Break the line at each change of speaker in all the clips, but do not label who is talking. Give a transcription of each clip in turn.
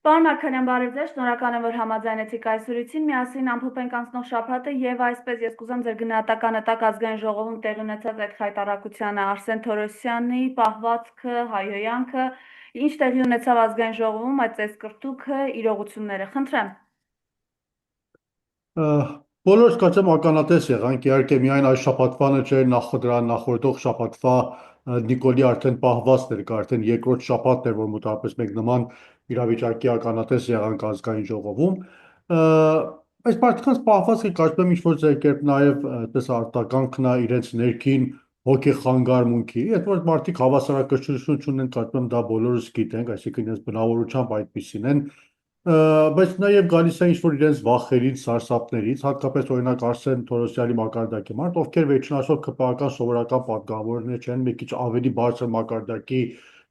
Պարոն Մարգարյան, բարև ձեզ, շնորհակալ եմ, որ համաձայնեցիք այս զրույցին, միասին ամփոփենք անցնող շաբաթը եւ այսպես ես կուզեմ ձեր գնահատականը տաք ազգային ժողովում տեղի ունեցած այդ խայտարակությանը, Արսեն Թորոսյանի պահվածքը, հայհոյանքը, ինչ տեղի ունեցավ ազգային ժողովում, այդ ծեսկրտուքը, իրողությունները, խնդրեմ։
Բոլորս կարծեմ ականատես եղանք, իհարկե միայն այս շաբաթվանը չէր, դրան նախորդող շաբաթվա Նիկոլի արդեն պահվածքն էր, արդեն երկրորդ շաբաթն էր, որ մոտավորապես մենք նման իրավիճակի ականատես եղանք ազգային ժողովում։ Այս մարդկանց պահվածքը կարծում եմ ինչ-որ ձեր կերպ նաև այդպես արտականքն է իրենց ներքին հոգեխանգարմունքի, այդ որ մարդիկ հավասարակշռություն չունեն, կարծում եմ դա բոլորս գիտենք, այսինքն իրենց բնավորությամբ այդպիսին են, բայց նաև գալիս է ինչ-որ իրենց վախերից, սարսափներից, հատկապես օրինակ Արսեն Թորոսյանի մակարդակի մարդ, ովքեր վերջնաշով ԿՊԱ-ական սովորական պատգամավորներ չեն, մի քիչ ավելի բարձր մակարդակի,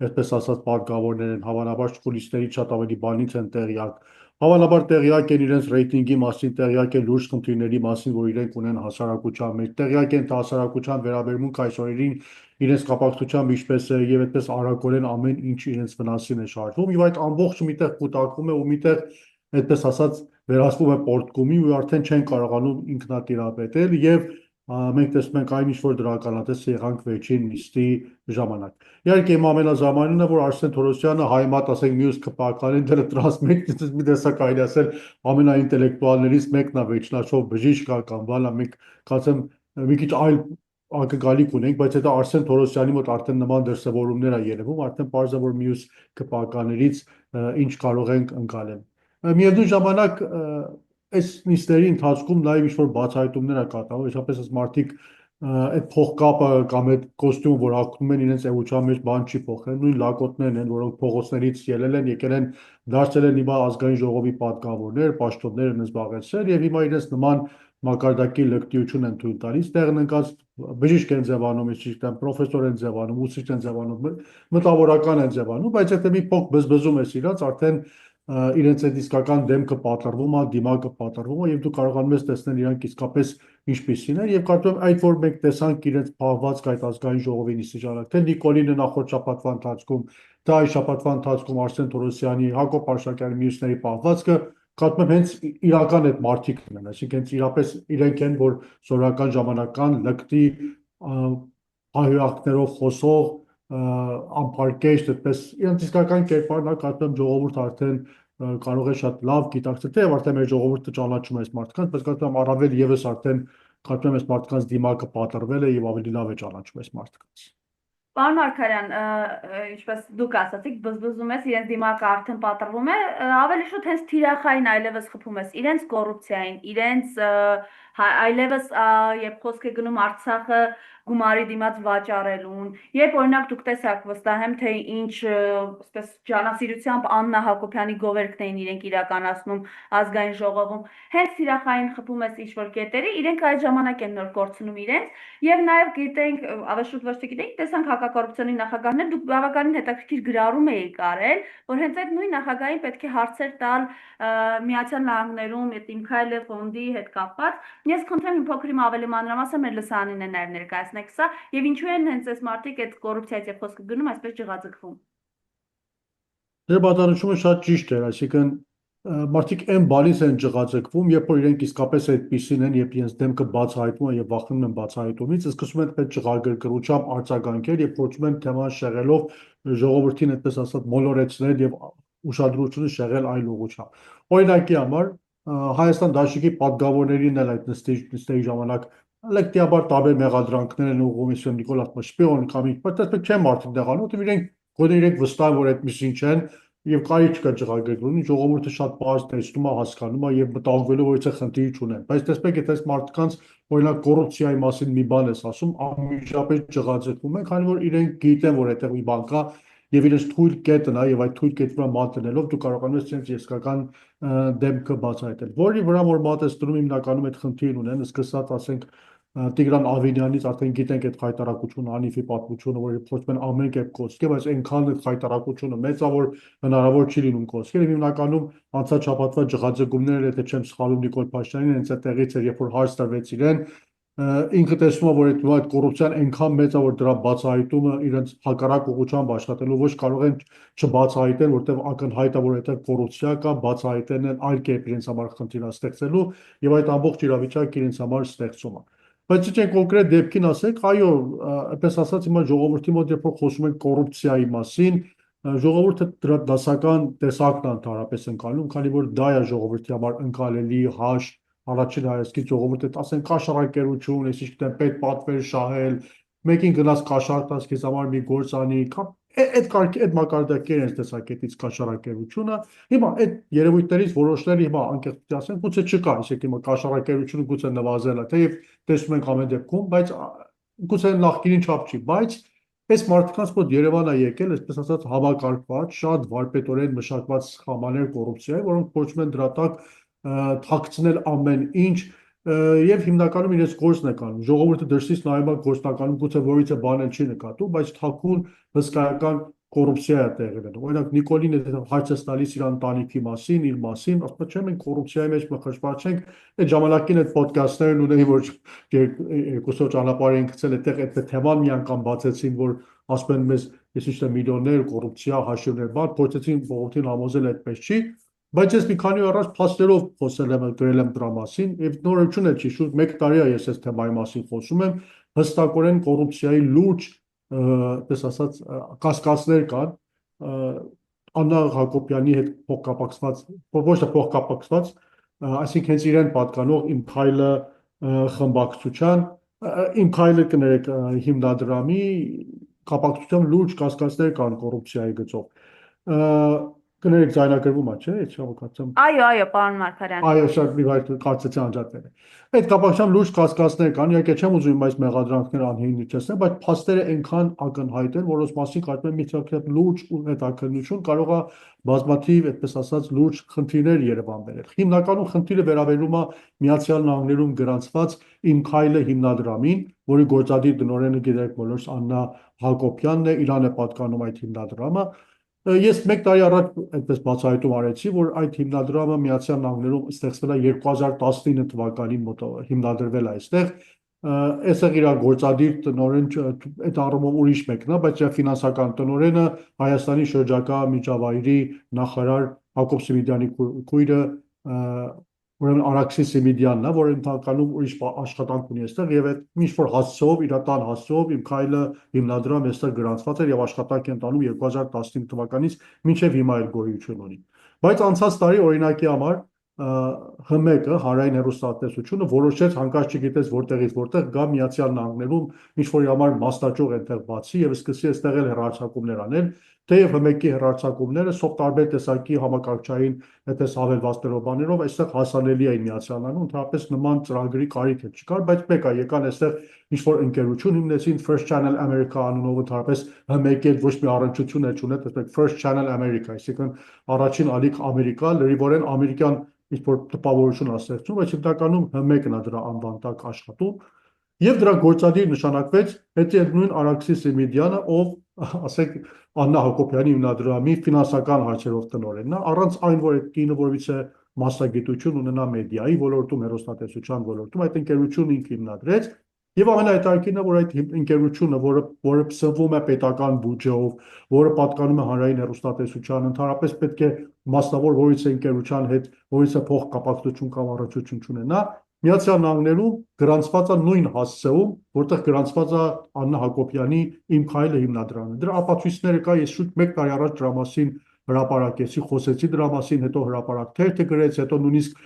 այսպես ասած, պատգամավորներ են, հավանաբար խուլիստերից շատ ավելի բանից են տեղյակ, հավանաբար տեղյակ են իրենց ռեյտինգի մասին, տեղյակ են լուրջ խնդիրների մասին, որ իրենք ունեն հասարակության մեջ, տեղյակ են հասարակության վերաբերմունք այս օրերին իրենց կապակցությամբ ինչպես է եւ այդպես արագորեն ամեն ինչ իրենց վնասին է շարժվում եւ այդ ամբողջը միտեղ կուտակվում է ու միտեղ այդպես ասած վերածվում է պորտկումի ու արդեն չեն կարողանում ինքնատիրապետել եւ մենք տեսնում ենք այն ինչ որ դրականատես եղանք վերջին նիստի ժամանակ։ Իհարկե իմ ամենազամանն է որ Արսեն Թորոսյանը հայմատ ասենք մյուս ԿՊԱ-ականին դեռ տրանսմետ մի տեսակ այլ ասել ամենաինտելեկտուալներից մեկն է վերջնաշով բժիշկ կամ բանա մենք կարծեմ մի քիչ այլ ակնկալիք ունենք, բայց հետո Արսեն Թորոսյանի մոտ արդեն նման դրսևորումներ է երևում, արդեն պարզ է, որ մյուս ԿՊԱ-ականներից ինչ կարող ենք ընկալել։ Միևնույն ժամանակ այս նիստերի ընթացքում նաև ինչ-որ բացահայտումներ է կատարվում, իսկապես այս մարդիկ այդ փողկապը կամ այդ կոստյումը, որ ակնում են իրենց էության մեջ բան չի փոխել, նույն լակոտներն են, որոնք փողոցներից եկել են, դարձել են հիմա ազգային ժողովի պատգամավորներ, պաշտոններ են զբաղեցրել եւ հիմա իրենց նման մակարդակի լկտիություն են թույլ տալիս, տեղն ընկած բժիշկ են ձևանում, պրոֆեսոր են ձևանում, ուսուցիչ են ձևանում, մտավորական են ձևանում, բայց եթե մի փոք բզբզում ես իրաց, արդեն իրենց այդ իսկական դեմքը պատրվում է, դիմակը պատրվում է եւ դու կարողանում ես տեսնել իրանք իսկապես ինչպիսին են եւ կարծում եմ այդ որ մենք տեսանք իրենց փաղվածք այդ ազգային ժողովի նիստի ժամանակ, թե Նիկոլինը նախորդ շաբաթվա ընթացքում, դա այս շաբաթվա ընթացքում Արսեն Թորոսյանի, Հակոբ Արշակյանի մյուսների փաղվածքը կարծում եմ հենց իրական այդ մարդիկն են, այսինքն հենց իրապես իրենք են, որ սովորական ժամանակական լկտի հայհոյանքներով խոսող անփարկեշտ այդպես իրենց իսկական կերպարն է, կարծում եմ ժողովուրդը արդեն կարող է շատ լավ գիտակցել, թե արդեն մեր ժողովուրդը ճանաչում է այս մարդկանց, բայց կարծում եմ առավել եւս արդեն կարծում եմ այս մարդկանց դիմակը պատրվել է եւ ավելի լավ է ճանաչում այս մարդկանց։
Պարոն Մարգարյան, ինչպես դուք ասացիք, բզբզում ես, իրենց դիմակը արդեն պատրվում է, ավելի շուտ հենց թիրախային այլևս խփում ես իրենց կոռուպցիային, իրենց այլևս երբ խոսք է գնում Արցախը գումարի դիմաց վաճառելուն, երբ օրինակ դուք տեսաք վստահ եմ, թե ինչ այսպես ջանասիրությամբ Աննա Հակոբյանի գովերքն էին իրենք իրականացնում ազգային ժողովում, հենց թիրախային խփում ես ինչ-որ կետերի, իրենք այդ ժամանակ են նոր կորցնում իրենց եւ նաեւ գիտենք, ավելի շուտ ոչ թե գիտենք, տեսանք հակակոռուպցիոնի նախագահներ, դուք բավականին հետաքրքիր գրառում էիք արել, որ հենց այդ նույն նախագահին պետք է հարցեր տալ Միացյալ Նահանգներում Տիմ Քայլը ֆոնդի հետ կապված։ Ես խնդրեմ իմ փոքր ավելի մանրամասն մեր լսարանին է նաեւ ներկայացնեք սա եւ ինչու են հենց այս մարդիկ այդ կոռուպցիայից եւ խոսքը գնում այսպես ջղաձգվում։
Ձեր բացատրությունը շատ ճիշտ էր, այսինքն մարդիկ այն բանից են ջղաձգվում, երբ որ իրենք իսկապես այդպիսին են, երբ իրենց դեմքը բացահայտվում է եւ վախենում են բացահայտումից, սկսում են այդ ջղագրգռությամբ արձագանքել եւ փորձում են թեման շեղելով ժողովրդին այդպես ասած մոլորեցնել եւ ուշադրությունը շեղել այլ ուղղությամբ։ Օրինակի համար Հայաստան դաշնքի պատգամավորներին էլ այդ նիստերի ժամանակ լեկտիաբար տարբեր մեղադրանքներ են ուղղում, իսկ Նիկոլաս Շպիոն կամ ինչ, բայց այդպես չեն մարդիկ դեղանում, ու իրենք գոնե իրենք վստահ են, որ այդպեսին չեն եւ կարի չկա ջղագրգռունի, ժողովուրդը շատ պարզ տեսնում է, հասկանում է եւ մտահոգվելու որ այդպես խնդիր չունեն։ Բայց տեսեք, եթե այս մարդկանց օրինակ կոռուպցիայի մասին մի բան ես ասում, անմիջապես ջղաձգվում են, քանի որ իրենք գիտեն, որ այդտեղ մի բան կա եւ իրենց թույլ կետն է եւ այդ թույլ կետի վրա մատենելով դու կարողանում ես իրենց իսկական դեմքը բացահայտել։ Որի վրա որ մատեստրում հիմնականում այդ խնդիրն ունեն, սկսած ասենք Տիգրան Ավինյանից արդեն գիտենք այդ խայտարակությունը, Անիֆի պատմությունը, որ փորձում են ամեն կերպ կոչել, բայց այնքան այդ խայտարակությունը մեծ է, որ հնարավոր չի լինում կոչել։ Եվ հիմնականում անցած շաբաթվա ջղաձգումները, եթե չեմ սխալվում, Նիկոլ Փաշինյանին հենց այդտեղից էր, երբ որ հարց տրվեց իրեն, ինքը տեսնում է, որ այդ կոռուպցիան այնքան մեծ է, որ դրա բացահայտումը իրենց հակառակ ուղղությամբ աշխատելու ոչ կարող են չբացահայտեն, որտեղ ակնհայտ է, որ այդտեղ կոռուպցիա կա, բացահայտեն են այլ կերպ իրենց համար խնդիր ստեղծելու եւ այդ ամբողջ իրավիճակը իրենց համար ստեղծում է։ Բայց ինչ են կոնկրետ դեպքին ասեք, այո, այդպես ասած հիմա ժողովրդի մոտ երբ որ խոսում են կոռուպցիայի մասին, ժողովուրդը դրա դասական տեսակն է ընդհանրապես ընկալում, քանի որ դա է ժողովրդի համար ընկալելի հաշ առաջին հայացքից ժողովուրդը ասեն կաշառակերություն, ես ինչ-որ պետ պատվեր շահել, մեկին գնաց կաշառ տաս քեզ համար մի գործ անի, այդ կարգի այդ մակարդակի են տեսակետից կաշառակերությունը։ Հիմա այդ երևույթներից որոշները հիմա անկեղծ ասեն, գուցե չկա, այսինքն հիմա կաշառակերությունը գուցե նվազել է, թեև տեսնում ենք ամեն դեպքում, բայց գուցե նախկինին չափ չի, բայց այս մարդկանց մոտ Երևան է եկել, այսպես ասած, համակարգված, շատ վարպետորեն մշակված սխամաներ կոռուպցիայի, որոնք փորձում են դրա տակ թաքցնել ամեն ինչ եւ հիմնականում իրենց գործն է կանում։ Ժողովուրդը դրսից նայում է գործնականում գուցե որից է բան էլ չի նկատում, բայց թաքուն հսկայական կոռուպցիա է տեղի ունենում։ Օրինակ Նիկոլին հարց է տալիս իր ընտանիքի մասին, իր մասին, ասում է, չէ, մենք կոռուպցիայի մեջ մխրճված չենք։ Այդ ժամանակին այդ ոդկասթներն ունեի, որ երկուսով ճանապարհ են գցել, այդտեղ այդ թեման մի անգամ բացեցին, որ ասում են մեզ, ես ինչ-որ միլիոններ կոռուպցիա, հաշիվներ, բան, փորձեցին ժողովրդին համոզել այդպես չի։ Բայց ես մի քանի օր առաջ փաստերով խոսել եմ, գրել եմ դրա մասին, եւ նորություն էլ չի, շուտ 1 տարի է ես այս թեմայի մասին խոսում եմ, հստակորեն կոռուպցիայի լուրջ, պես ասած, կասկածներ կան, Աննա Հակոբյանի հետ փոխկապակցված, ոչ թե փոխկապակցված, այսինքն հենց իրեն պատկանող Իմ քայլը խմբակցության, Իմ քայլը կներեք հիմնադրամի կապակցությամբ լուրջ կասկածներ կան կոռուպցիայի գծով։ Կներեք ձայնագրվում է, չէ՞, ես հավաքածեմ։
Այո, պարոն Մարգարյան։
Այո, շատ մի վայր կարծեցի անջատվել է։ Այդ կապակցությամբ լուրջ կասկածներ կան, իհարկե չեմ ուզում այս մեղադրանքները անհին իջեցնել, բայց փաստերը այնքան ակնհայտ են, որոնց մասին կարծում եմ մի ցածր լուրջ ու հետաքննություն կարող է բազմաթիվ, այդպես ասած, լուրջ խնդիրներ Երևան բերել։ Հիմնականում խնդիրը վերաբերում է Միացյալ Նահանգներում գրանցված Իմ քայլը հիմնադրամին, որի գործադիր տնօրենը գիտեք բոլորս Աննա Հակոբյանն է, իրան է պատկանում այդ հիմնադրամը։ Ես 1 տարի առաջ այդպես բացահայտում արեցի, որ այդ հիմնադրամը Միացյալ Նահանգներում ստեղծվել է 2019 թվականին հիմնադրվել է այստեղ։ Այստեղ իր գործադիր տնօրեն այդ առումով ուրիշ մեկն է, բայց իր ֆինանսական տնօրենը Հայաստանի շրջակա միջավայրի նախարար Հակոբ Սիմիդյանի քույրը ուրեմն Արաքսի Սիմիդյանն է, որը ընդհանրանում ուրիշ աշխատանք ունի այստեղ եւ այդ ինչ-որ հասցեով, իր տան հասցեով Իմ քայլը հիմնադրամ այստեղ գրանցված էր եւ աշխատանք է ընթանում 2015 թվականից մինչեւ հիմա էլ գոյություն ունի։ Բայց անցած տարի օրինակի համար ՀՄԿ Հանրային հեռուստատեսությունը որոշեց հանկարծ չգիտես որտեղ գա Միացյալ Նահանգներում ինչ-որ համար մասնաճյուղ այնտեղ բացի եւ սկսի այստեղ էլ հեռարձակումներ անել, թեև ՀՄԿ-ի հեռարձակումները սով տարբեր տեսակի համակարգչային այդպես հավելվածներով բաներով այստեղ հասանելի էին Միացյալ Նահանգում, ընդհանրապես նման ծրագրի կարիք չկար, բայց մեկ է եկան այստեղ ինչ-որ ընկերություն հիմնեցին First Channel America անունով, ընդհանրապես ՀՄԿ-ը ոչ մի առնչություն չուներ, տեսեք First Channel America, այսինքն առաջին ալիք Ամերիկա, լրիվորեն ամերիկյան ինչ-որ տպավորություն է ստեղծում, բայց հիմնականում ՀՄԿ-ն է դրա անվան տակ աշխատում։ Եվ դրա գործադիր նշանակվեց այդ նույն Արաքսի Սիմիդյանը, ով ասենք Աննա Հակոբյանի հիմնադրամի ֆինանսական հարցերով տնօրենն է, առանց այն որ այդ կինը որևիցե մասնագիտություն ունենա մեդիայի ոլորտում, հեռուստատեսության ոլորտում, այդ ընկերությունը ինքը հիմնադրեց եւ ամենահետաքրքիրն է, որ այդ ընկերությունը, որը սնվում է պետական բյուջեով, որը պատկանում է հանրային հեռուստատեսության, ընդհանրապես պետք է մասնավոր որևիցե ընկերության հետ որևիցե փոխկապակցություն կամ առողջություն չունենա, Միացյալ Նահանգներում գրանցված է նույն հասցեում, որտեղ գրանցված է Աննա Հակոբյանի Իմ քայլը հիմնադրամը։ Դրա ապացույցները կա, ես շուտ 1 տարի առաջ դրա մասին հրապարակեցի, խոսեցի դրա մասին, հետո հրապարակ թերթը գրեց, հետո նույնիսկ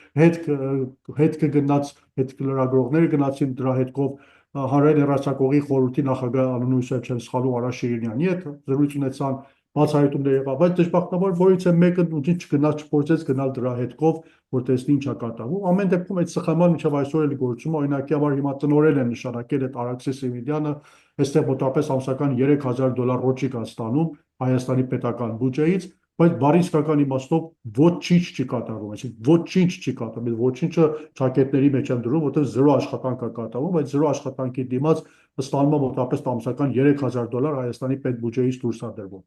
հետքը գնաց, հետ լրագրողները գնացին դրա հետքով հանրային հեռարձակողի խորհրդի նախագահ անունույսը չեմ սխալվում Արա Շիրինյանի հետ զրույց ունեցան, բացահայտումներ եղավ, բայց դժբախտաբար որից է մեկը ուղիղ չգնաց, չփորձեց գնալ դրա հետքով, որ տեսնի ինչ է կատարվում։ Ամեն դեպքում այդ սխալման մինչև այսօր էլ գործում է, օրինակի համար հիմա տնօրեն են նշանակել այդ Արաքսի Սիմիդյանը, այստեղ մոտավորապես ամսական $3000 ռոճիկ է ստանում Հայաստանի պետական բյուջեից, բայց բարի իսկական իմաստով ոչինչ չի կատարվում, այսինքն ոչինչ չի կատարվում, ոչինչը ճակետների մեջ են դրում, որտեղ զրո աշխատանք է կատարվում, բայց զրո աշխատանքի դիմաց ստանում է մոտավորապես ամսական $3000 Հայաստանի պետբյուջեից դուրս է դրվում։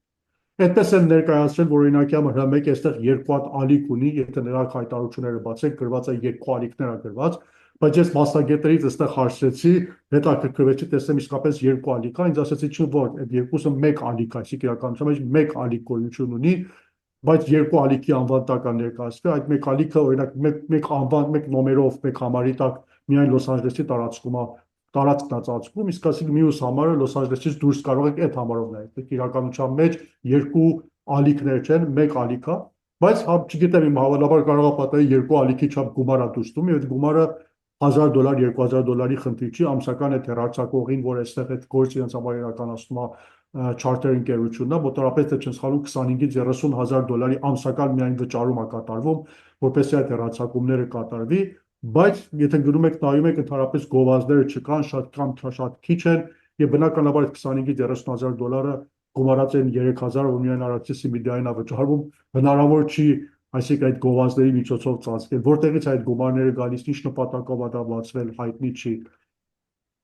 Այդպես են ներկայացրել, որ օրինակի համար ՀՄԿ այստեղ 2 հատ ալիք ունի, եթե նրա հայտարարությունները բացեք, գրված է 2 ալիքներ է գրված, բայց ես մասնագետներից այստեղ հարցրեցի, հետաքրքրվեցի, տեսեմ իսկապես երկու ալիք կա, ինձ ասացի չէ որ այդ երկուսը մեկ ալիք է, այսինքն իրականության մեջ մեկ ալիք գոյություն ունի, բայց երկու ալիքի անվան տակ է ներկայացվել, այդ մեկ ալիքը օրինակ մեկ անվան, մեկ նոմերով, մեկ համարի տակ միայն Լոս Անջելեսի տարածքում է տարածքն է ծածկում, իսկ ասենք մյուս համարը Լոս Անջելեսից դուրս կարող եք այդ համարով նայել։ Իրականության մեջ երկու ալիքներ չեն, մեկ ալիք է, բայց չգիտեմ իմ հավանաբար կարող է պատահի երկու ալիքի չափ գումար է դուրս տում, եւ այդ գումարը $1000, $2000 խնդիր չի, ամսական այդ հեռարձակողին, որ այստեղ այդ գործը իրենց համար իրականացնում է չարտեր ընկերությունն է, մոտավորապես թե չեմ սխալվում $25-ից $30,000 ամսական միայն վճարում է կատարվում, որպեսզի այդ հեռարձակումները կատարվի, բայց եթե գնում եք նայում եք ընդհանրապես գովազդները չկան, շատ քիչ են եւ բնականաբար այդ $25-ից $30,000 գումարած են 3000, որ միայն Արաքսիսի մեդիային է վճարվում, հնարավոր չի, այսինքն այդ գովազդների միջոցով ծածկել, որտեղից այդ գումարները գալիս, ինչ նպատակով է դա բացվել, հայտնի չի։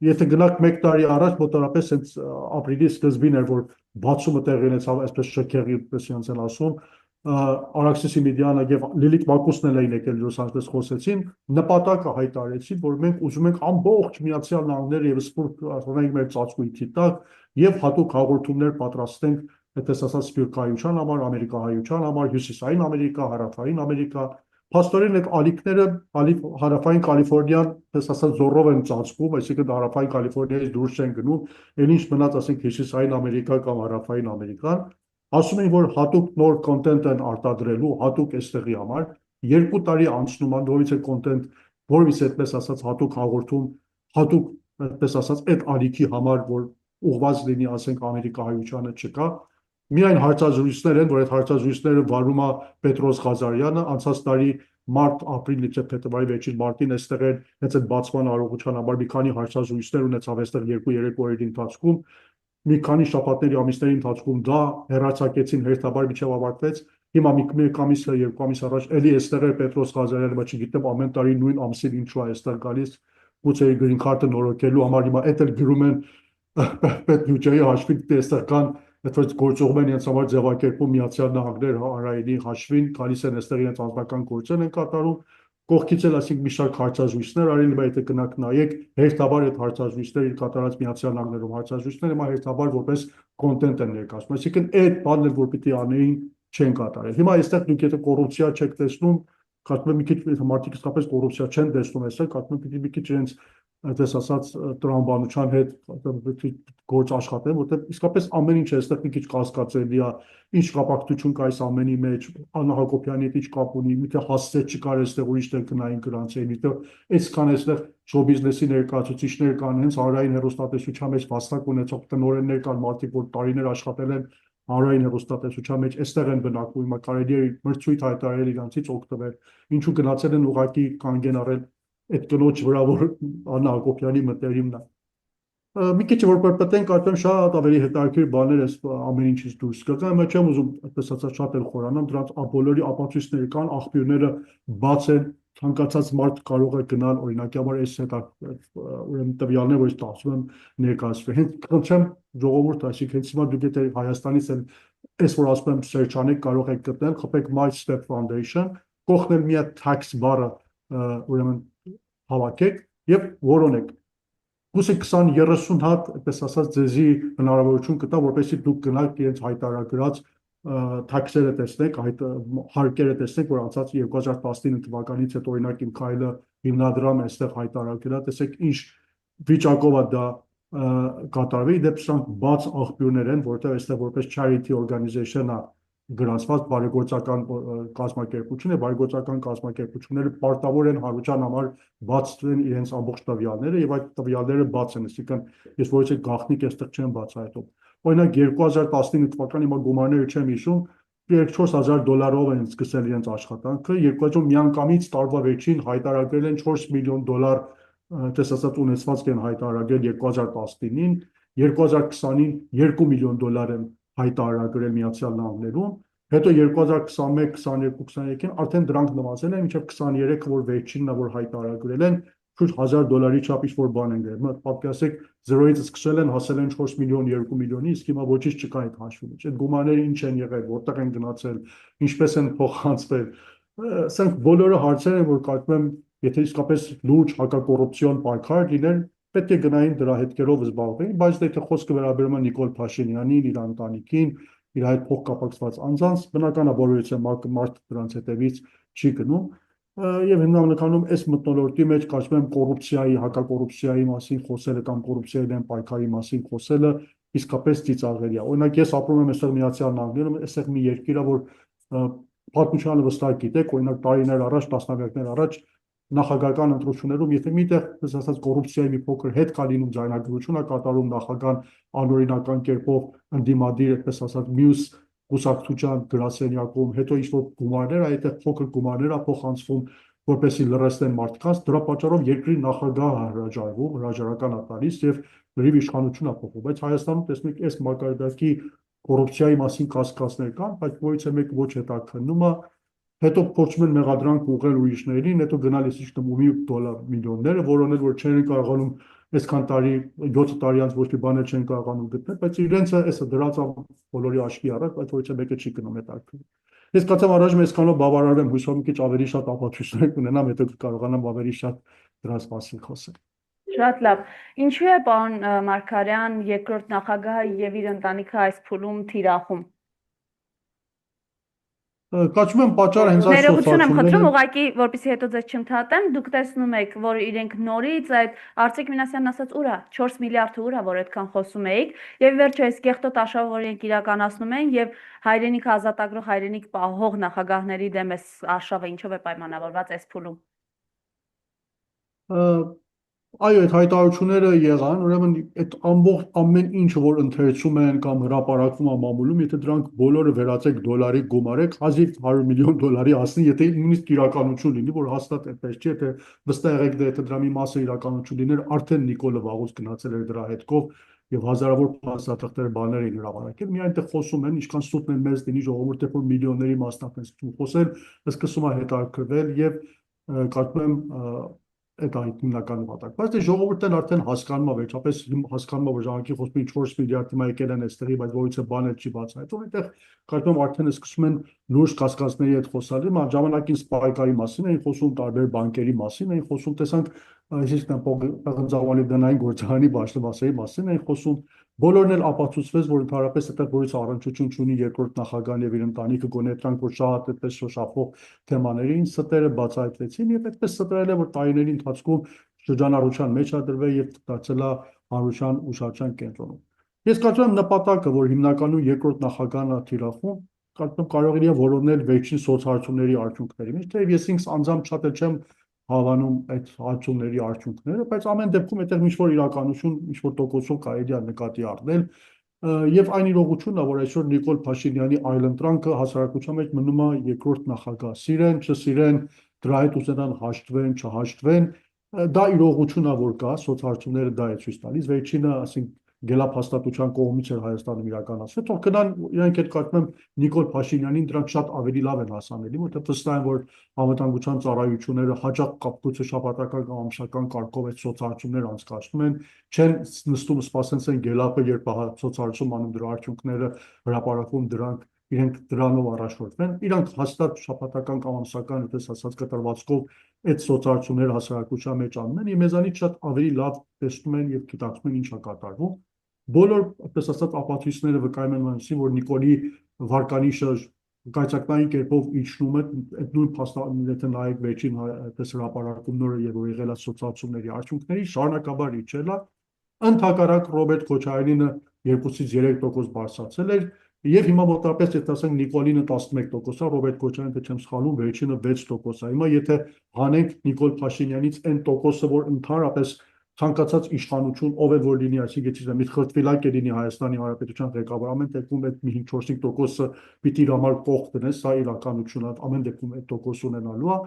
Եթե գնաք 1 տարի առաջ, մոտավորապես հենց ապրիլի սկզբին էր, որ բացումը տեղի ունեցավ, այսպես շքեղի, պես ոնց են ասում, Արաքսիսի մեդիանը եւ Լիլիթ Մակոսն էլ էին եկել Լոս Անջելես խոսեցին, նպատակը հայտարարեցին, որ մենք ուզում ենք ամբողջ Միացյալ Նահանգները եւ սփյուռք առնենք մեր ծածկույթի տակ եւ հատուկ հաղորդումներ պատրաստենք, այդպես ասած, սփյուռքահայության համար, ամերիկահայության համար, հյուսիսային Ամերիկա, հարավային Ամերիկա, փաստորեն այդ ալիքները հարավային Կալիֆոռնիան, պես ասած, զորով են ծածկում, այսինքն հարավային Կալիֆոռնիայից դուրս չեն գնում, այն ինչ մնաց, ասենք, հյուսիսային Ամերիկա կամ հարավային Ամերիկան, ասում են, որ հատուկ նոր կոնտենտ են արտադրելու, հատուկ այստեղի համար, 2 տարի անցնում է, նորից է կոնտենտ, որից այդպես ասած հատուկ հաղորդում, հատուկ, այդպես ասած, այդ ալիքի համար, որ ուղղված լինի, ասենք, ամերիկահայությանը չկա, միայն հարցազրույցներ են, որ այդ հարցազրույցները վարում է Պետրոս Ղազարյանը, անցած տարի մարտ, ապրիլ, իբրև փետրվարի վերջին մարտին այստեղ էր հենց այդ բացման արարողության համար մի քանի հարցազրույցներ ունեցավ այստեղ 2-3 օրերի ընթացքում, մի քանի շաբաթների ամիսների ընթացքում դա հեռացակեցին հերթաբար միջև ավարտվեց, հիմա մի ամիս, 2 ամիս առաջ էլի այստեղ էր Պետրոս Ղազարյանը, բայց չգիտեմ ամեն տարի նույն ամսին ինչու է այստեղ գալիս, գուցե իր գրին քարտը նորոգելու համար հիմա էդ էլ գրում են պետբյուջեի հաշվին, այստեղ կան այդպես գործողում են իրենց համար ձևակերպում Միացյալ Նահանգներ հանրայինի հաշվին, գալիս են այստեղ իրենց անձնական գործեր են կատարում, կողքից էլ ասենք մի շարք հարցազրույցներ արել, բայց եթե գնաք նայեք, հերթաբար այդ հարցազրույցները կատարած Միացյալ Նահանգներում հարցազրույցները հիմա հերթաբար որպես կոնտենտ են ներկայացնում, այսինքն այդ բանն էլ որ պիտի անեին չեն կատարել։ Հիմա այստեղ դուք եթե կոռուպցիա չեք տեսնում, կարծում եմ մի քիչ մարդիկ իսկապես կոռուպցիա չեն տեսնում այստեղ, կարծում եմ պիտի մի քիչ իրենց այդպես ասած տրամաբանության հետ գործ աշխատեն, որտեղ իսկապես ամեն ինչ է այստեղ մի քիչ կասկածելի է, ինչ կապակցություն կա այս ամենի մեջ, Աննա Հակոբյանի հետ ինչ կապ ունի, միթե հասցե չկար այստեղ ուրիշ տեղ գնային գրանցեին, միթե այսքան այստեղ շոու բիզնեսի ներկայացուցիչներ կան, հենց հանրային հեռուստատեսության մեջ վաստակ ունեցող տնօրեններ կան, մարդիկ, որ տարիներ աշխատել են հանրային հեռուստատեսության մեջ, այստեղ են բնակվում, հիմա կարելի է մրցույթ հայտարարել իրանցից օգտվել, ինչու գնացել են ուղղակի կանգ են առել այդ կնոջ վրա, որ Աննա Հակոբյանի մտերիմն է։ Մի քիչ որ պրպտեն, կարծում եմ շատ ավելի հետաքրքիր բաներ էս ամեն ինչից դուրս կգան, բայց չեմ ուզում այդպես ասած շատ էլ խորանամ, դրանց բոլորի ապացույցները կան, աղբյուրները բաց են, ցանկացած մարդ կարող է գնալ, օրինակի համար այս հետա ուրեմն տվյալներ, որ ես տասում եմ ներկայացվել։ Հենց խնդրեմ ժողովուրդ, այսինքն հենց հիմա դուք եթե Հայաստանից են այս որ ասում եմ search անեք, կարող եք գտնել, խփեք My Step Foundation, կողքնել մի հատ tax բառը ուրեմն հավաքեք եւ որոնեք գուցե 20-30 հատ, այդպես ասած, ձեզի հնարավորություն կտա, որպեսզի դուք գնաք իրենց հայտարարած թաքսերը տեսնեք, հարկերը տեսնեք, որ անցած 2019 թվականից հետո օրինակ իմ քայլը հիմնադրամ այստեղ հայտարարել, տեսեք ինչ վիճակով է դա կատարվի, դեպ սրանք բաց աղբյուրներ են, որտեղ այստեղ որպես charity organization է գրանցված բարեգործական կազմակերպություն է, բարեգործական կազմակերպությունները պարտավոր են հանրության համար բացեն իրենց ամբողջ տվյալները եւ այդ տվյալները բաց են, այսինքն ես ոչ թե գաղտնիք այստեղ չեմ բացահայտում։ Օրինակ 2019 թվականին հիմա գումարները չեմ հիշում, $4,000 են սկսել իրենց աշխատանքը, 2000 միանգամից տարվա վերջին հայտարարել են $4 միլիոն, տեսածած ունեցվածք են հայտարարել 2019-ին, 2020-ին $2 միլիոն են հայտարարել Միացյալ Նահանգներում, հետո 2021, 22, 23-ին արդեն դրանք նվազել են, մինչև 23-ը որ վերջինն է որ հայտարարել են, շուրջ $1,000 չափ ինչ-որ բան են գրել։ Պատկերացրեք 0-ից սկսել են, հասել են 4 միլիոն, 2 միլիոնի, իսկ հիմա ոչինչ չկա այդ հաշվի մեջ։ Այդ գումարները ինչ են եղել, որտեղ են գնացել, ինչպես են փոխանցվել։ Սրանք բոլորը հարցեր են, որ կարծում եմ եթե իսկապես լուրջ հակակոռուպցիոն պայքար լիներ, պետք է գնային դրա հետքերով զբաղվեին, բայց եթե խոսքը վերաբերում է Նիկոլ Փաշինյանին, իր ընտանիքին, իր հետ փոխկապակցված անձանց, բնական է բոլորից է մարդ դրանց հետևից չի գնում, եւ հիմնականում այս մթնոլորտի մեջ կարծում եմ կոռուպցիայի, հակակոռուպցիայի մասին խոսելը կամ կոռուպցիայի դեմ պայքարի մասին խոսելը իսկապես ծիծաղելի է։ Օրինակ ես ապրում եմ այստեղ Միացյալ Նահանգներում, այստեղ մի երկիր է, որ պատմությանը վստահ գիտեք, օրինակ տարիներ առաջ, տասնամյակներ առաջ նախագահական ընտրություններում, եթե միտեղ, ասած կոռուպցիայի մի փոքր հետ կա լինում ձայնագրություն է կատարում նախագահան անօրինական կերպով ընդդիմադիր, այդպես ասած, մյուս կուսակցության գրասենյակում, հետո ինչ-որ գումարներ, այդտեղ փոքր գումարներ է փոխանցվում, որպեսզի լրացնեն մարդկանց, դրա պատճառով երկրի նախագահը հրաժարվում, հրաժարական է տալիս եւ լրիվ իշխանություն է փոխում, բայց Հայաստանում տեսնեք, այս մակարդակի կոռուպցիայի մասին կասկածներ կան, բայց որից է մեկ ոչ հետաքննում է, հետո փորձում են մեղադրանք ուղղել ուրիշներին, հետո գնալիս իշխնում ումի դոլար միլիոնները, որոնել որ չեն կարողանում այսքան տարի 7 տարի անց ոչ մի բան չեն կարողանում գտնել, բայց իրենց էսը դրած բոլորի աչքի առաջ, բայց ոչ մեկը չի գնում այդ ակտը։ Ես կարծեմ առաջ այսքանով բավարարեմ, հույսով եմ քիչ ավելի շատ ապացույցներ կունենամ, հետո կարողանամ ավելի շատ դրանց մասին խոսել։
Շատ լավ։ Ինչու է պարոն Մարգարյան երկրորդ նախագահը եւ իր ընտանիքը այս փուլում թիրախում։
Կարծում եմ պատճառը հենց այս
Ներողություն եմ խնդրում,
սոցիալությունները
ուղղակի որպեսզի հետո ձեզ չընդհատեմ, դուք տեսնում եք, որ իրենք նորից այդ Արծիկ Մինասյանն ասաց ուրա 4 միլիարդը ուրա, որ այդքան խոսում էիք, եւ վերջը այս կեղտոտ աշխարհը, որ իրենք իրականացնում են եւ հայրենիք ազատագրող, հայրենիք պահող նախագահների դեմ այս աշխարհը ինչով է պայմանավորված այս փուլում։
Այո, այդ հայտարարությունները եղան, ուրեմն այդ ամբողջ ամեն ինչը որ ընթերցում են կամ հրապարակվում է մամուլում, եթե դրանք բոլորը վերածեք դոլարի գումարեք, հազիվ 100 միլիոն դոլարի հասնի, եթե նույնիսկ իրականություն լինի, որ հաստատ այդպես չի, եթե վստահ եք դե եթե դրա մի մասը իրականություն լիներ, արդեն Նիկոլը վաղուց գնացել էր դրա հետքով եւ հազարավոր փաստաթղթեր բաներ էին հրապարակել, միայն այդտեղ խոսում են, ինչքան սուտն են մեզ դինի ժողովուրդը, որ միլիոնների մասնակ են խոսել, սկսում է հետաքրքրվել եւ կարծում եմ այդ հիմնական նպատակ։ Բայց դե ժողովուրդն արդեն հասկանում է, վերջապես հասկանում է, որ ժամանակի խոսում ինչ 4 միլիարդ հիմա եկել են այստեղի, բայց որից է բան չի բացահայտում, այդտեղ կարծում եմ արդեն սկսում են լուրջ կասկածների հետ խոսալ, ժամանակին սպայկայի մասին էին խոսում, տարբեր բանկերի մասին էին խոսում, տեսանք այսինքն Պղնձավանի դնային գործարանի բաշխվածայի մասին էին խոսում, բոլորն էլ ապացուցվեց, որ ընդհանրապես այդտեղ որից առնչություն չունի երկրորդ նախագահան եւ իր ընտանիքը գոնե դրանք որ շատ այդպես շոշափող թեմաներին ստերը բացահայտվեցին եւ այդպես ստերել է որ տարիների ընթացքում շրջանառության մեջ է դրվել եւ դարձել է հանրության ուշադրության կենտրոնում։ Ես կարծում եմ նպատակը, որ հիմնականում երկրորդ նախագահն է թիրախում, կարծում եմ կարող է որոնել վերջին սոցհարցումների արդյունքների մեջ, թեև ես ինքս անձամբ շատ չեմ հավանում այդ հարցումների արդյունքները, բայց ամեն դեպքում այդտեղ ինչ-որ իրականություն, ինչ-որ տոկոսով կարելի է նկատի առնել եւ այն իրողությունն է, որ այսօր Նիկոլ Փաշինյանի այլընտրանքը հասարակության մեջ մնում է երկրորդ նախագահ, սիրեն, չսիրեն, դրա հետ ուզենան հաշտվեն, չհաշտվեն, դա իրողություն է, որ կա, սոցհարցումները դա է ցույց տալիս, վերջինը, ասենք գելափաստատության կողմից էր Հայաստանում իրականացվել, թող գնան իրանք այդ կարծում եմ Նիկոլ Փաշինյանին դրանք շատ ավելի լավ են հասանելի, որտեղ վստահ եմ, որ անվտանգության ծառայությունները հաճախ կապկոծը շաբաթական կամ ամսական կարգով այդ սոցհարցումներ անցկացնում են, չեն նստում սպասեն են գելափը, երբ սոցհարցում անում դրա արդյունքները հրապարակվում դրանք իրենք դրանով առաջորդվեն, իրանք հաստատ շաբաթական կամ ամսական, այդպես ասած կտրվածքով այդ սոցհարցումները հասարակության մեջ անում են, եւ մեզանից շատ ավելի լավ տեսնում են եւ գիտակցում են ինչ է կատարվում։ Բոլոր, այդպես ասած, ապացույցները վկայում են այնպես, որ Նիկոլի վարկանիշը գայծակնային կերպով իջնում է, այդ նույն փաստաթղթերը, եթե նայեք վերջին այդպես հրապարակումները եւ որ եղել է սոցիալությունների արդյունքների, շարունակաբար իջել է, ընդհակառակ Ռոբերտ Քոչարյանինը 2-ից 3% բարձրացել էր եւ հիմա մոտավորապես եթե ասենք Նիկոլինը 11% է, Ռոբերտ Քոչարյանը թե չեմ սխալվում, վերջինը 6% է։ Հիմա եթե հանենք Նիկոլ Փաշինյանից այն տոկոսը, որ ընդհանրապես ցանկացած իշխանություն, ով է որ լինի, այսինքն մի խրտվիլակ է լինի Հայաստանի Հանրապետության ղեկավար, ամեն դեպքում այդ մի 5-4%-ը պիտի իր համար կողք դնես, սա իրականություն է, ամեն դեպքում այդ տոկոս ունենալու է։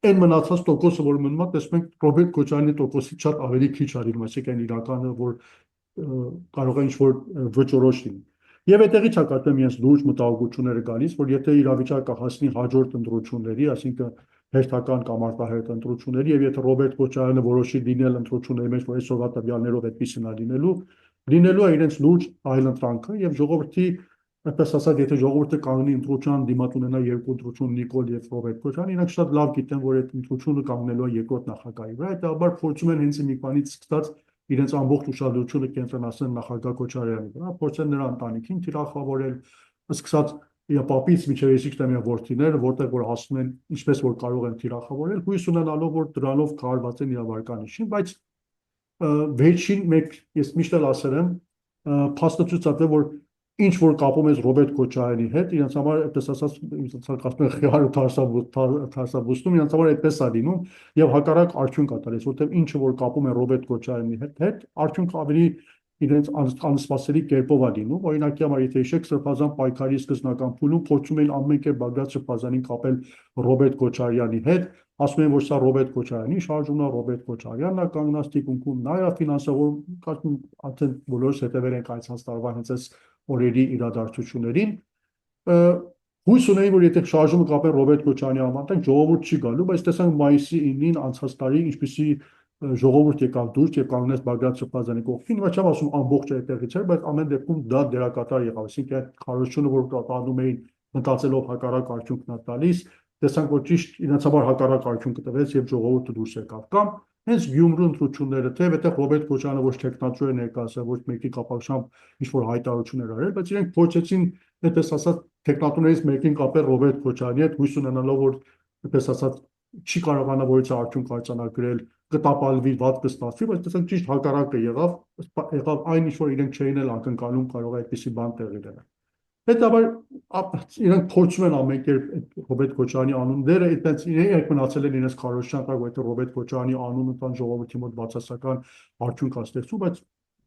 Այն մնացած տոկոսը, որ մնում է, տեսնում ենք Ռոբերտ Քոչարյանի տոկոսից շատ ավելի քիչ է լինում, այսինքն իրականը, որ կարող է ինչ-որ վճռոց լինի։ Եվ այդտեղից է կարծում ես լուրջ մտահոգությունները գալիս, որ եթե իրավիճակը հասնի հաջորդ ընտրությունների, այսինքն հերթական կամ արտահերթ ընտրությունների, եւ եթե Ռոբերտ Քոչարյանը որոշի լինել ընտրությունների մեջ, որ այսօրվա տվյալներով այդպեսին է լինելու է իրենց լուրջ այլընտրանքը եւ ժողովրդի այդպես ասած, եթե ժողովուրդը կանգնի ընտրության դիմաց ունենա երկու ընտրություն Նիկոլ եւ Ռոբերտ Քոչարյան, իրանք շատ լավ գիտեն, որ այդ ընտրությունը կանգնելու է երկրորդ նախագահի վրա, հետաբար փորձում են հենց մի բանից սկսած իրենց ամբողջ ուշադրությունը կենտրոնացնել նախագահ Քոչարյանի վրա, փորձեն նրա ընտանիքին թիրախավորել, սկսած պապից մինչև ես իշխտեմ որդիները, որտեղ որ հասնում են ինչպես որ կարող են թիրախավորել, հույս ունենալով որ դրանով կարողացեն իր վարկանիշին, բայց վերջին մեկ ես միշտ էլ ասել եմ, փաստը ցույց է տվել, որ ինչ որ կապում ես Ռոբերտ Քոչարյանի հետ, իրենց համար այդպես ասած, ասում են խիար ու թարսաբուստում, իրենց համար այդպես է լինում եւ հակառակ արդյունք է տալիս, որտեղ ինչը որ կապում է Ռոբերտ Քոչարյանի հետ, արդյունքը ավելի իրենց անսպասելի կերպով է լինում, օրինակի համար եթե հիշեք Սրբազան պայքարի սկզբնական փուլում փորձում էին ամեն կերպ Բագրատ Սրբազանին կապել Ռոբերտ Քոչարյանի հետ, ասում են որ սա Ռոբերտ Քոչարյանի շարժումն է, Ռոբերտ Քոչարյանն է կանգնած թիկունքում, նա է ֆինանսավորում, կարծում արդեն բոլորս հետևել ենք այս տարվա հենց այս օրերի իրադարձություններին, հույս ունեի որ եթե շարժումը կապեն Ռոբերտ Քոչարյանի անվան, ժողովուրդ չի գալու, բայց տեսանք մայիսի 9-ին անցած տարի ինչպեսի ժողովուրդ եկավ դուրս եւ կանգնեց Բագրատ Սրբազանի կողքին, ոչ չեմ ասում ամբողջ այդտեղից էր, բայց ամեն դեպքում դա դերակատար եղավ, այսինքն այդ քարոզությունը որ տանում էին մտածելով հակառակ արդյունքն է տալիս, տեսանք որ ճիշտ իրենց համար հակառակ արդյունքը տվեց եւ ժողովուրդը դուրս եկավ, կամ հենց Գյումրու ընտրությունները, թե այդտեղ Ռոբերտ Քոչարյանը ոչ տեխնատուր է ներկայացել, ոչ մեկի կապակցությամբ ինչ-որ հայտարարություններ արել, բայց իրենք փորձեցին, այդպես ասած, տեխնատուներից մեկին կապել Ռոբերտ Քոչարյանի հետ, հույս ունենալով, որ այդպես ասած, չի կարողանա որից արդյունք արձանագրել, կտապալվի, վատ կստացվի, բայց տեսանք ճիշտ հակառակը եղավ այն ինչ որ իրենք չէին էլ ակնկալում կարող է այդպիսի բան տեղի ունենալ։ Հետաբար իրենք փորձում են ամեն կերպ Ռոբերտ Քոչարյանի անունները, այդպես իրենք մնացել են իրենց քարոզչական կարգ, որ Ռոբերտ Քոչարյանի անունը տան ժողովրդի մոտ բացասական արդյունք է ստեղծում, բայց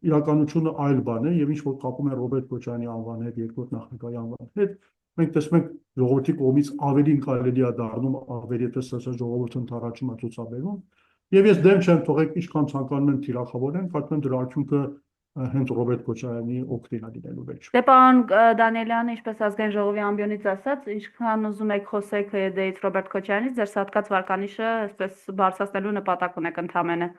իրականությունը այլ բան է եւ ինչ որ կապում է Ռոբերտ Քոչարյանի անվանի հետ, երկրորդ նախագահի անվանի հետ, մենք տեսնում ենք ժողովրդի կողմից ավելի կարելի է դառնում, ավելի այդպես ասած ժողովուրդը ընդառաջում է ցուցաբերում, եւ ես դեմ չեմ թողեք ինչքան ցանկանում են թիրախավորեն, կարծում եմ դրա արդյունքը հենց Ռոբերտ Քոչարյանի օգտին է լինելու վերջ։
Դե պարոն Դանիելյանը, ինչպես ազգային ժողովի ամբիոնից ասած, ինչքան ուզում եք խոսեք ՀՅԴ-ից Ռոբերտ Քոչարյանից, ձեր սատկած վարկանիշը այսպես բարձրացնելու նպատակ ունեք ընդամենը։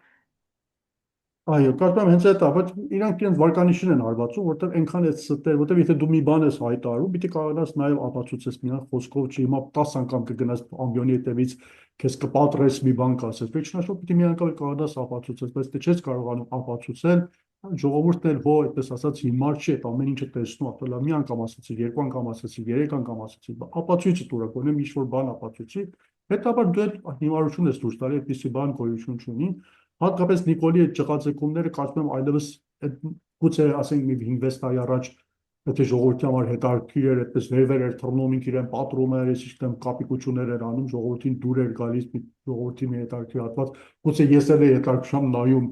Այո, կարծում եմ հենց այդ է, բայց իրանք իրենց վարկանիշին են հարվածում, որտեղ այնքան է ստեր, որտեղ եթե դու մի բան ես հայտարարում, պիտի կարողանաս նաև ապացուցես մի խոսքով, չի հիմա 10 անգամ կգնաս ամբիոնի հետևից, քեզ կպատրես մի բան կասես, վերջնաշով պիտի մի անգամ կարողանաս ապացուցես, բայց դե չես կարողանում ապացուցել, ժողովուրդն էլ հո այդպես ասած հիմար չի, այդ ամեն ինչը տեսնում, ապա մի անգամ ասացի, երկու անգամ ասացի, երեք անգամ ասացի, ապացույցը տուր, գոնե ինչ որ բան ապացույցի, հետաբար դու այդ հիմարություն ես դուրս տալի, այդպիսի բան գոյություն չունի, հատկապես Նիկոլի այդ ճղաձգումները կարծում եմ այլևս գուցե ասենք մի 5-6 տարի առաջ եթե ժողովրդի համար հետաքրքիր էր այդպես վերվեր էր թռնում իրեն պատրում էր այսինքն կապիկություններ էր անում ժողովրդին դուր էր գալիս ժողովրդի մի հետաքրքիր հատված գուցե ես էլ հետաքրքրությամբ նայում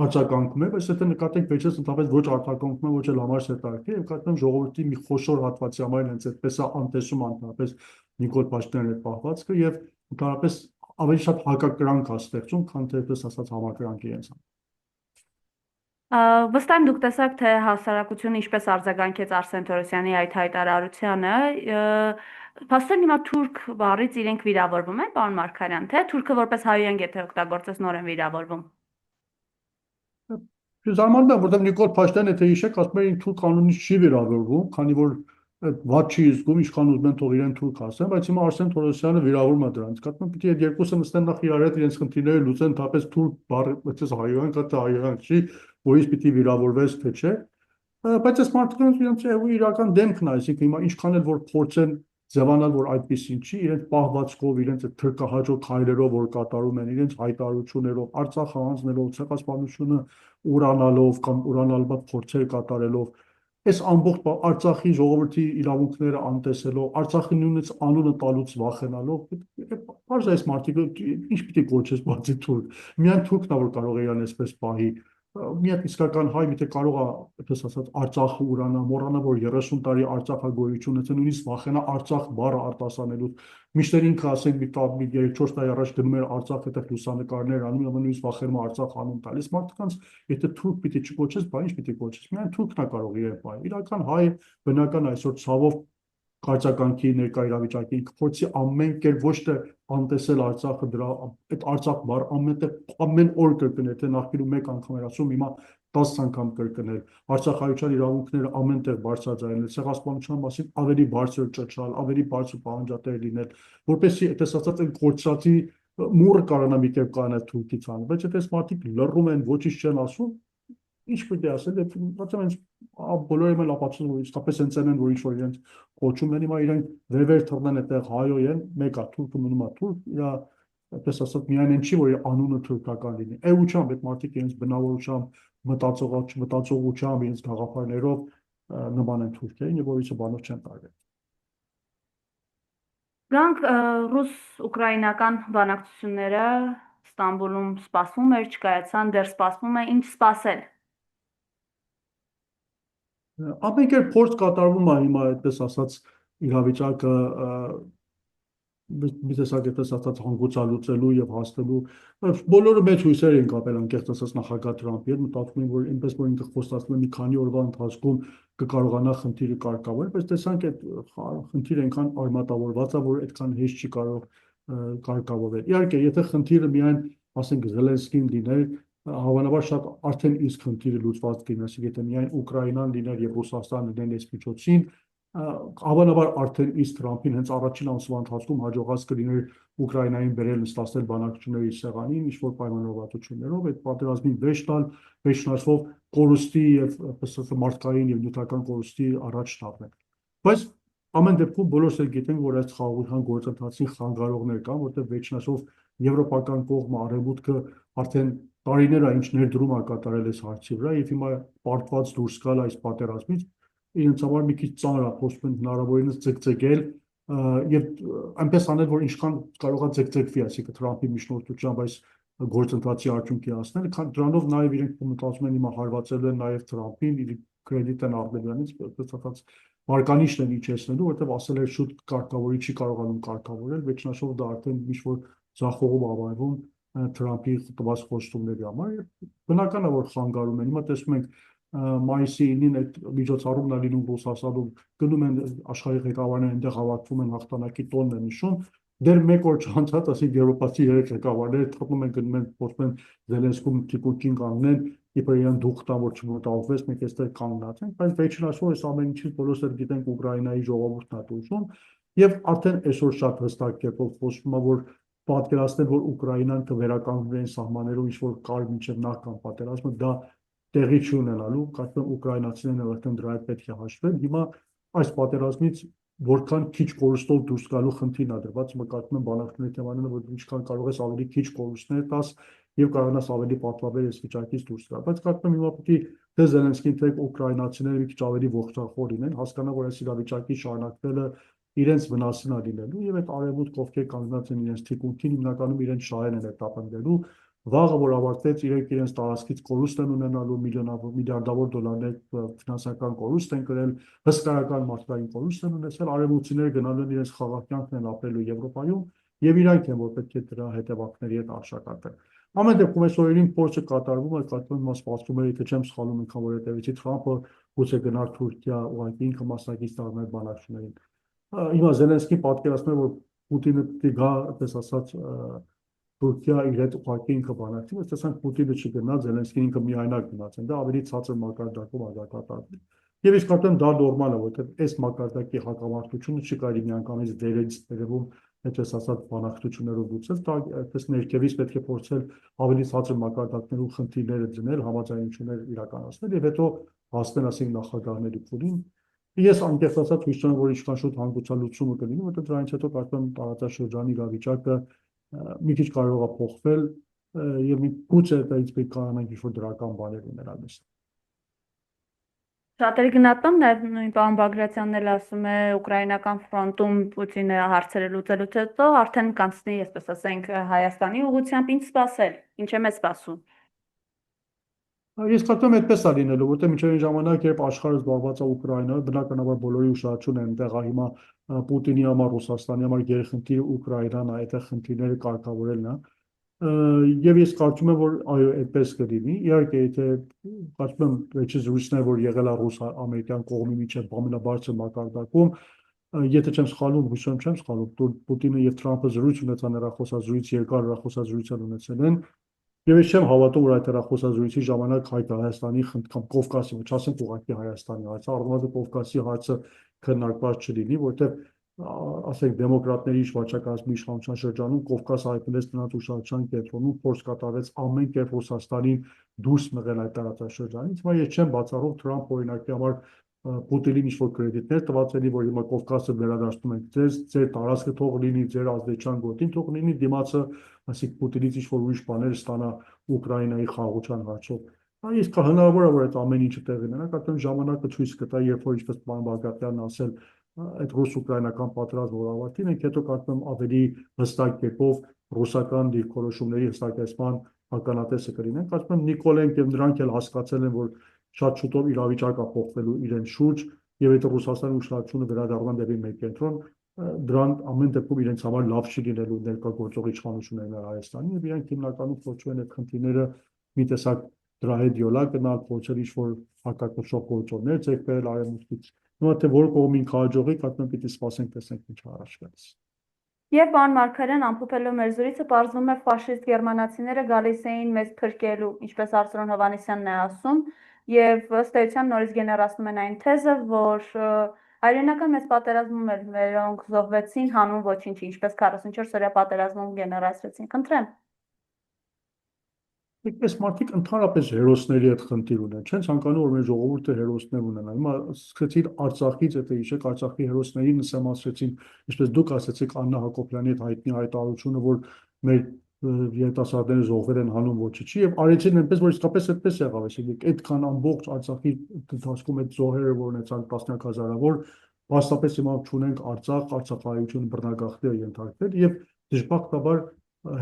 արձագանքում եմ բայց եթե նկատենք վերջերս ընդհանրապես ոչ արձագանքում եմ ոչ էլ համար հետաքրքիր եւ կարծում եմ ժողովրդի մի խոշոր հատվածի համար հենց այդպես է անտեսում ընդհանրապես Նիկոլ Փաշինյանի այդ պահվածքը եւ ընդհանրապես ավելի շատ հակակրանք է ստեղծում, քան թե այդպես ասած համակրանք իրենց։
Վստահ եմ դուք տեսաք, թե հասարակությունը ինչպես արձագանքեց Արսեն Թորոսյանի այդ հայտարարությանը, փաստորեն հիմա թուրք բառից իրենք վիրավորվում են, պարոն Մարգարյան, թե թուրքը որպես հայերեն եթե օգտագործես նոր են վիրավորվում։
Զարմանում եմ, որտեղ Նիկոլ Փաշինյանը եթե հիշեք, ասում էր թուրք կանոնից չի վիրավորվում, քանի որ վատ չի զգում, ինչքան ուզում են թող իրեն թուրք ասեն, բայց հիմա Արսեն Թորոսյանը վիրավորում է դրանից։ Կարծում եմ պիտի այդ երկուսը նստեն նախ իրար հետ իրենց խնդիրները լուծեն, թապես թուրք բառը, այդպես հայերեն կա, թե հայերեն չի, որից պիտի վիրավորվես, թե չէ։ Բայց այս մարդկանց իրենց իրական դեմքն է, այսինքն հիմա ինչքան էլ որ փորձեն ձևանալ, որ այդպեսին չի, իրենց պահվածքով, իրենց այդ թրկահաճո քայլերով, որ կատարում են, իրենց հայտարարություններով, Արցախը հանձնելով, ցեղասպանությունը ուրանալով կամ ուրանալված փորձեր կատարելով այս ամբողջ Արցախի ժողովրդի իրավունքները անտեսելով, Արցախի նույնիսկ անունը տալուց վախենալով, բարձր այս մարդիկը ինչ պիտի կոչես բացի թուրք, միայն թուրքն է որ կարող է իրան այսպես պահի, մի հատ իսկական հայ միտեղ կարող է, այդպես ասած, Արցախը ուրանա, մոռանա, որ 30 տարի Արցախը գոյություն ունեցել, նույնիսկ վախենա Արցախ բառը արտասանելուց, միշտ ինքը ասենք մի 3-4 տարի առաջ գնում էր Արցախ այդտեղ լուսանկարներ անում, նույնիսկ վախենում Արցախ անուն տալիս մարդկանց, եթե թուրք պիտի չկոչես, բա ինչ պիտի կոչես, միայն թուրքն է կարող իրեն պահել, իրական հայ բնական այսօր ցավով կարծականքի ներկա իրավիճակի փորձի ամեն կերպ ոչ թե անտեսել Արցախը դրա այդ Արցախ բառ ամեն օր կրկնել թե նախկինում մեկ անգամ էր ասում հիմա 10 անգամ կրկնել, արցախայության իրավունքները ամեն տեղ բարձրաձայնել, ցեղասպանության մասին ավելի բարձր ճչալ, ավելի բարձր պահանջատեր լինել, որպեսզի այդպես ասած այն կորցրածի մուրը կարողանա մի կերպ կանել թուրքից ան, բայց այդպես մարդիկ լռում են, ոչինչ չեն ասում, ինչ պետք է ասել, բացեմ հենց բոլորը էլ ապացուցում որ իսկապես հենց են որ ինչ որ իրենց կոչում են, հիմա իրենք վերվեր թռնեն այդտեղ հայո են, մեկա թուրքը մնում է թուրք, իր այդպես ասած միայն այն չի որ իր անունը թուրքական լինի, էությամբ այդ մարդիկ իրենց բնավորությամբ, մտածողությամբ, իրենց գաղափարներով նման են թուրքերին եւ որից բանով չեն տարվել։
Գանք ռուս-ուկրաինական բանակցությունները Ստամբուլում սպասվում էր, չկայացան, դեռ սպասվում է, ինչ սպասել։
Ամեն կերպ փորձ կատարվում է հիմա այդպես ասած իրավիճակը մի տեսակ այդպես ասած հանգուցալուծելու եւ հասնելու բոլորը մեծ հույսեր են կապել անկեղծ ասած նախագահ Թրամփի հետ, մտածում են որ այնպես որ ինքը խոստացել է մի քանի օրվա ընթացքում կկարողանա խնդիրը կարգավորել, բայց տեսանք այդ խնդիրը այնքան արմատավորված է, որ այդքան հեշտ չի կարող կարգավորվել։ Իհարկե, եթե խնդիրը միայն ասենք Զելենսկին լիներ, հավանաբար շատ արդեն իսկ խնդիրը լուծված կլիներ, ասենք եթե միայն Ուկրաինան լիներ եւ Ռուսաստանը լինեն այս միջոցին, հավանաբար արդեն իսկ Թրամփին հենց առաջին ամսվա ընթացքում հաջողած կլիներ Ուկրաինային բերել նստացնել բանակցությունների սեղանին, ինչ որ պայմանավորվածություններով այդ պատերազմին վերջ տալ, վերջնացվող կորուստի եւ մարդկային եւ նյութական կորուստի առաջ տապնել։ Բայց ամեն դեպքում բոլորս էլ գիտենք, որ այս խաղաղության գործընթացի խանգարողներ կան, որտեղ վերջնացող եվրոպական կողմը արևմուտքը արդեն տարիներ է ինչ ներդրում է կատարել այս հարցի վրա եւ հիմա պարտված դուրս գալ այս պատերազմից իրենց համար մի քիչ ծանր է փոխվում հնարավորինս ձգձգել եւ այնպես անել որ ինչքան կարող է ձգձգվի այսինքն Թրամփի միջնորդությամբ այս գործընթացի արդյունքի հասնել քան դրանով նաեւ իրենք մտածում են հիմա հարվածելու են նաեւ Թրամփին իր կրեդիտը Աղբելյանից այսպես մարկանիշն են իջեցնելու որտեղ ասել էր շուտ կարգավորի չի կարողանում կարգավորել վերջնաշով դա արդեն ինչ որ ձախողում ավարվում Թրամփի տված խոստումների համար բնական է որ խանգարում են հիմա տեսնում ենք մայիսի 9-ին այդ միջոցառումն է լինում Ռուսաստանում գնում են աշխարհի ղեկավարները այնտեղ հավաքվում են հաղթանակի տոնն են նշում դեռ մեկ օր չանցած ասի եվրոպացի երեք ղեկավարները թողնում են գնում են խոսում են Զելենսկում թիկունքին կանգնեն իբր իրան դուխ տան որ չմտահոգվես մենք այստեղ կանգնած ենք բայց վերջնաշով այս ամեն ինչից բոլորս էլ գիտենք Ուկրաինայի ժողովուրդն է դուժում եւ արդեն այսօր շատ հստակ կերպով խոսվում է որ պատկերացնել որ Ուկրաինան կվերականգնվի այն սահմաններով ինչ որ կար մինչև նախքան պատերազմը դա տեղի չի ունենալու, կարծում ուկրաինացիներն արդեն դրա հետ պետք է հաշվեն։ Հիմա այս պատերազմից որքան քիչ կորուստով դուրս գալու խնդիրն է դրված, հիմա կարծում եմ բանակցությունների թեմաները, որ ինչքան կարող ես ավելի քիչ կորուստներ տաս եւ կարողանաս ավելի պատվաբեր այս վիճակից դուրս գալ։ Բայց կարծում եմ հիմա պետք է թե Զելենսկին թե ուկրաինացիները մի քիչ ավելի ողջախոհ լինեն, հասկանան, որ այս իրավիճակի շարունակվելը իրենց վնասին է լինելու եւ այդ արևմուտք ովքեր կանգնած են իրենց թիկունքին հիմնականում իրենց շահերն են հետապնդելու վաղը որ ավարտվեց իրենց տարածքից կորուստ են ունենալու միլիարդավոր դոլարներ ֆինանսական կորուստ են կրել հսկայական մարդկային կորուստ են ունեցել արևմուտքցիները գնալու են իրենց խաղաղ կյանքն են ապրելու Եվրոպայում եւ իրանք են որ պետք է դրա հետևանքների հետ արժակատեն ամեն դեպքում այս օրերին փորձը կատարվում է կատարվում է սպասվում է եթե չեմ սխալվում ինքան որ հետևեցի Թրամփը գուցե գնար Թուրքիա ուղղակի ինքը մասնակից դառնալ բանակցություններին հիմա Զելենսկին պատկերացնում է որ Պուտինը պիտի գա այդպես ասած Թուրքիա իր հետ ուղղակի ինքը բանակցի, բայց տեսանք Պուտինը չգնա, Զելենսկին ինքը միայնակ գնաց, դա ավելի ցածր մակարդակով արձակատար։ Եվ իսկ արդեն դա նորմալ է, որովհետև այս մակարդակի հակամարտությունը չի կարելի միանգամից դերից դերևում այդպես ասած բանակցություններով լուծել, դա այդպես ներքևից պետք է փորձել ավելի ցածր մակարդակներում խնդիրները դնել, համաձայնություններ իրականացնել եւ հետո հասնել ասենք նախագահների փուլին։ Ես անկեղծ ասած հույս ունեմ, որ ինչքան շուտ հանգուցալուծումը կլինի, որովհետև դրանից հետո կարծում եմ տարածաշրջանի իրավիճակը մի քիչ կարող է փոխվել եւ մի գուցե այդպես պետք է անենք ինչ-որ դրական բաներ ունենալ մեզ։
Շատերի գնահատում նաև նույն պարոն Բագրատյանն էլ ասում է ուկրաինական ֆրոնտում Պուտինը հարցերը լուծելուց հետո արդեն կանցնի, այսպես ասենք, Հայաստանի ուղղությամբ ինչ սպասել, ինչ է մեզ սպասում։
Ես կարծում եմ այդպես է լինելու, որտեղ մինչև այն ժամանակ, երբ աշխարհը զբաղված է Ուկրաինայով, բնականաբար բոլորի ուշադրությունը այնտեղ է հիմա Պուտինի համար, Ռուսաստանի համար գերխնդիրը Ուկրաինան է, այդտեղ խնդիրները կարգավորելն է։ Եվ ես կարծում եմ, որ այո, այդպես կլինի։ Իհարկե, եթե կարծում եմ, վերջի զրույցները, որ եղել է ռուս-ամերիկյան կողմի միջև ամենաբարձր մակարդակում, եթե չեմ սխալվում, հույսով չեմ սխալվում, Պուտինը եւ Թրամփը զրույց ունեցան հեռախոսազրույց, երկար հեռախոսազրույց ունեցել են։ Եվ ես չեմ հավատում, որ այդ հեռախոսազրույցի ժամանակ Հայաստանի կամ Կովկասի, չասենք ուղղակի Հայաստանի հարցը, առնվազն Կովկասի հարցը քննարկված չլինի, որտեղ ասենք դեմոկրատների վարչակազմի իշխանության շրջանում Կովկասը հայտնվեց նրանց ուշադրության կենտրոնում, փորձ կատարվեց ամեն կերպ Ռուսաստանին դուրս մղել այդ տարածաշրջանից, բայց ես չեմ բացառում Թրամփ օրինակի համար Պուտինին ինչ-որ կրեդիտներ տված էլի, որ հիմա Կովկասը վերադարձնում ենք ձեր տարածքը թող լինի, ձեր ազդեցության գոտին թող լինի, դիմացը, ասիկ Պուտինից ինչ-որ ուրիշ բաներ ստանա Ուկրաինայի խաղաղության հարցով։ Իսկ հնարավոր է, որ այդ ամեն ինչը տեղի ունենա, կարծում ժամանակը ցույց կտա, երբ որ ինչպես պարոն Բաղդասարյանն ասել, այդ ռուս-ուկրաինական պատերազմը որ ավարտի, մենք հետո կարծում ավելի հստակ կերպով ռուսական դիրքորոշումների հստակեցման ականատեսը կլինենք։ Կարծում եմ Նիկոլենք եւ նրանք էլ հասկացել են, որ շատ շուտով իրավիճակը փոխվելու իրենց շուրջ եւ այդ Ռուսաստանի ուշադրությունը վերադառնան դեպի մեր կենտրոն, դրան ամեն դեպքում իրենց համար լավ չի լինելու ներկա գործող իշխանություններն Հայաստանի եւ իրենք հիմնականում փորձում են այդ խնդիրները մի տեսակ դրա հետ յոլա գնալ, փորձել ինչ-որ հակակշռող գործողներ ձեռք բերել արևմուտքից։ Հիմա թե որ կողմին կհաջողի, կարծում եմ պիտի սպասենք, տեսնենք ինչ առաջ գալիս։
Եվ պարոն Մարգարյան, ամփոփելով մեր զրույցը, պարզվում է ֆաշիստ գերմանացիները գալիս էին մեզ փրկելու, ինչպես Արսենոն Հովհաննիսյանն է ասում, եւ ըստ էության նորից գեներացնում են այն թեզը, որ հայրենական մեծ պատերազմում էլ մերոնք զոհվեցին հանուն ոչինչի, ինչպես 44-օրյա պատերազմում գեներացրեցին։ Խնդրեմ։
Այդպես մարդիկ ընդհանրապես հերոսների հետ խնդիր ունեն, չեն ցանկանում որ մեր ժողովուրդը հերոսներ ունենա։ Հիմա սկսեցին Արցախից, եթե հիշեք, Արցախի հերոսներին նսեմացրեցին, ինչպես դուք ասացիք Աննա Հակոբյանի հետ հայտնի հայտարարությունը, որ մեր երիտասարդները զոհվել են հանուն ոչինչի եւ արեցին այնպես, որ իսկապես այդպես եղավ, այսինքն այդքան ամբողջ Արցախի ընթացքում այդ զոհերը որ ունեցան տասնյակ հազարավոր, բացառապես հիմա չունենք Արցախ, Արցախահայությունը բռնագաղթի է ենթարկվել եւ դժբախտաբար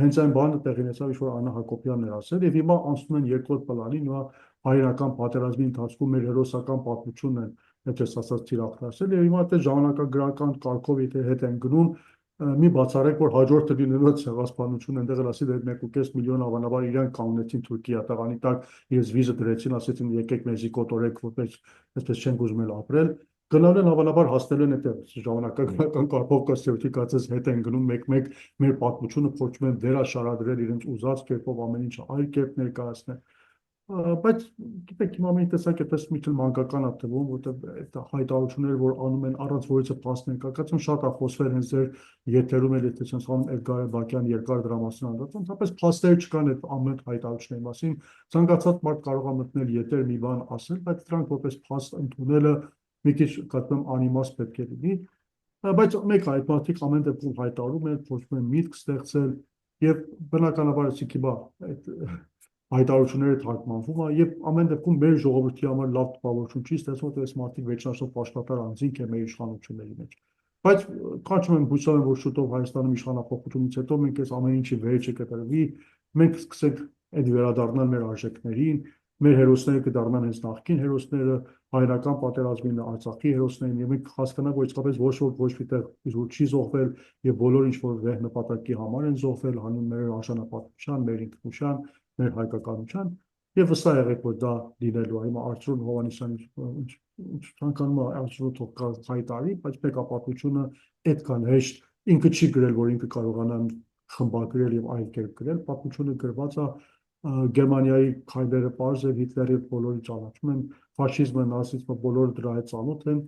հենց այն բանը տեղի ունեցավ, ինչ որ Աննա Հակոբյանն էր ասել, եւ հիմա անցնում են երկրորդ պլանի, նույն հայերական պատերազմի ընթացքում մեր հերոսական պատմությունն են, այդպես ասած, թիրախացել, եւ հիմա այդ ժամանակագրական կարգով եթե հետ են գնում, մի բացառեք, որ հաջորդը լինելու է ցեղասպանություն, այնտեղ էլ ասի դե 1.5 միլիոն հավանաբար իրանք կանգնեցին Թուրքիա տաղանի տակ, իրենց վիզը դրեցին, ասեցին եկեք մեզի կոտորեք, որպես այսպես չենք ուզում էլ ապրել։ Գնալու են հավանաբար հասնելու են այդտեղ ժամանակագրական կարգով կասեցիկացած հետ են գնում մեկ-մեկ մեր պատմությունը փորձում են վերաշարադրել իրենց ուզած կերպով ամեն ինչը այլ կերպ ներկայացնել, բայց գիտեք հիմա մենք տեսակ այդպես մի քիչ մանկական է թվում, որտեղ այդ հայտարարությունները որ անում են առանց որից փաստներ կա, կացում շատ է խոսվել հենց ձեր եթերում էլ եթե ցած անում Էդգար Բակյան երկար դրա մասին անդրադառնում, ընդհանրապես փաստեր չկան այդ ամեն հայտարարությունների մասին, ցանկացած մարդ կարող է մտնել եթեր մի բան ասել, բայց դրանք որպես փաստ ընդունելը մի քիչ կարծում եմ անիմաստ պետք է լինի, բայց մեկ այդ մարդիկ ամեն դեպքում հայտարարում են, փորձում են միտք ստեղծել եւ բնականաբար ասիքի բա այդ հայտարարությունները թարգմանվում է եւ ամեն դեպքում մեր ժողովրդի համար լավ տպավորություն չի ստեղծում, որ այս մարդիկ վերջնաշով աշխատար անձինք է մեր իշխանությունների մեջ։ Բայց կարծում եմ հուսով եմ, որ շուտով Հայաստանում իշխանապողությունից հետո մենք այս ամեն ինչի վերջը կտրվի, մենք սկսենք այդ վերադառնալ մեր արժեքներին, մեր հերոսները կդառնան հենց նախկին հերոսները, հայրական պատերազմին, Արցախի հերոսներին, եւ մենք հասկանանք, որ իսկապես ոչ միտեղ չի զոհվել եւ բոլորը ինչ որ վեհ նպատակի համար են զոհվել հանուն մեր արժանապատվության, մեր ինքնության, մեր հայկականության եւ վստահ եղեք, որ դա լինելու է։ Հիմա Արծրուն Հովհաննիսյանի ցանկանում է Արծրուն թող հայտարարի, բայց մեկապատվությունը այդքան հեշտ ինքը չի գրել, որ ինքը կարողանա խմբագրել եւ այլ կերպ գրել, պատմությունը գրված է Գերմանիայի քայլերը պարզ է, Հիտլերի բոլորի ճանաչում են, ֆաշիզմը, նացիզմը բոլորը դրա հետ ծանոթ են,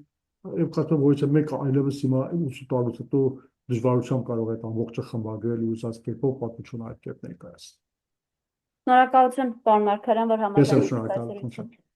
եւ կարծում եմ, որ մեկը այլևս հիմա 80 տարուց հետո դժվարությամբ կարող է այդ ամբողջը խմբագրել ու ուզած կերպով պատմությունը այդ կերպ ներկայացնել։
Շնորհակալություն, պարոն Մարգարյան, որ
Ես եմ
համաձայնեցիք այս
շնորհակալ։
զրույցին։